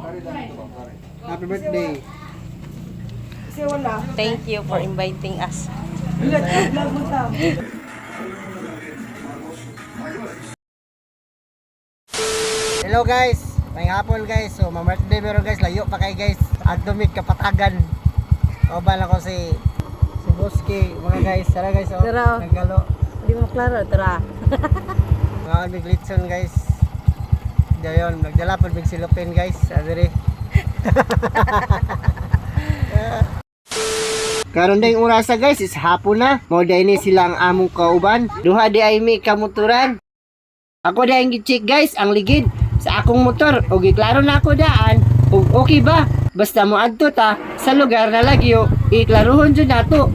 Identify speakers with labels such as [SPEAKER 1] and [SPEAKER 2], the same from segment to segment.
[SPEAKER 1] Happy birthday.
[SPEAKER 2] Thank you for inviting us.
[SPEAKER 1] Hello guys, may hapon guys. So, ma-birthday meron guys, layo pa kay guys. Agdumit kapatagan. Oban ako si Boski, mga guys. Tara guys, oh.
[SPEAKER 2] Tara.
[SPEAKER 1] Nagalo.
[SPEAKER 2] Hindi mo klaro, tara.
[SPEAKER 1] Mga big litson guys. Dayon, nagdala pa big silupin guys. Adiri. Karon ding orasa guys, is hapon na. Mo day ni sila ang among kauban. Duha di ay mi kamotoran. Ako da ang gi-check guys ang ligid sa akong motor. O giklaro na ako daan. O okay ba? Basta mo adto ta sa lugar na lagyo, iklarohon jud nato.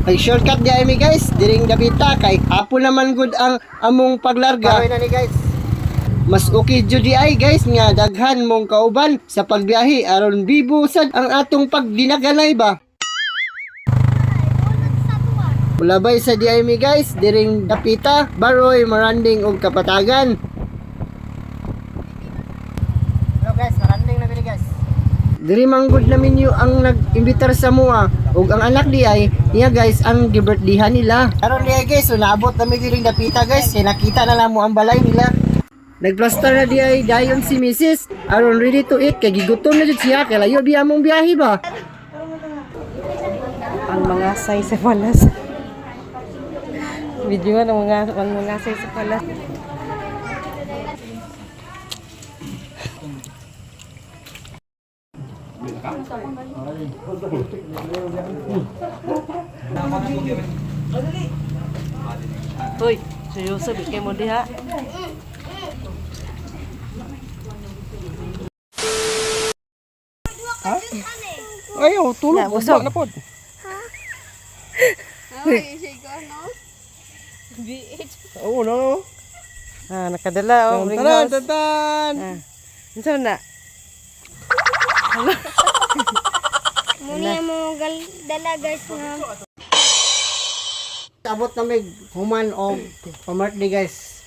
[SPEAKER 1] Ay shortcut di ay mi guys, diring Davita kay hapon naman gud ang among paglarga. Karoy na ni guys. Mas okay jud di ay guys nga daghan mong kauban sa pagbiyahe aron bibo sad ang atong pagdinaganay ba. Ulabay sa di ay mi guys, diring Dapita, Baroy, Maranding ug Kapatagan. Hello guys, Maranding na bili guys. Diri manggod na minyo ang nag-imbitar sa mua ug ang anak di ay niya guys ang gi-birthdayhan nila. Karon di ay guys, so naabot na mi diring Dapita guys, kay nakita na lang mo ang balay nila. Nagplaster na di ay dayon si Mrs. aron ready to eat kay gigutom na jud siya kay layo biya mong biyahe ba.
[SPEAKER 2] Ang mga say sa palas. Video nga ng mga say sa palas. Hoy, seryoso bigay mo diha.
[SPEAKER 1] Ha? Ayaw, tulog.
[SPEAKER 2] Na, busog.
[SPEAKER 1] Na pod. Oo, no.
[SPEAKER 2] Ah, nakadala oh, ring
[SPEAKER 1] Taran,
[SPEAKER 2] house.
[SPEAKER 1] taran.
[SPEAKER 2] Ah. Unsa na?
[SPEAKER 3] Muna mo dala guys nga.
[SPEAKER 1] Abot na may human o pamartday guys.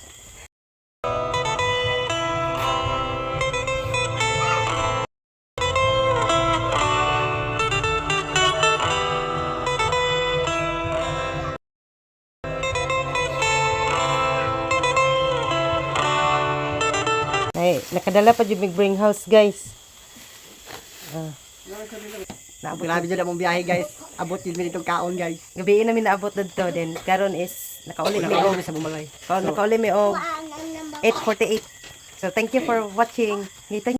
[SPEAKER 2] Ay, nakadala pa jud mig bring house, guys.
[SPEAKER 1] Grabe dyan ang biyahe guys. Abot din itong kaon guys.
[SPEAKER 2] Gabi namin naabot dito din. Karon is nakauli mi
[SPEAKER 1] Nakaon
[SPEAKER 2] og
[SPEAKER 1] sa bumalay.
[SPEAKER 2] nakauli mi og 8:48. So thank you for watching. Thank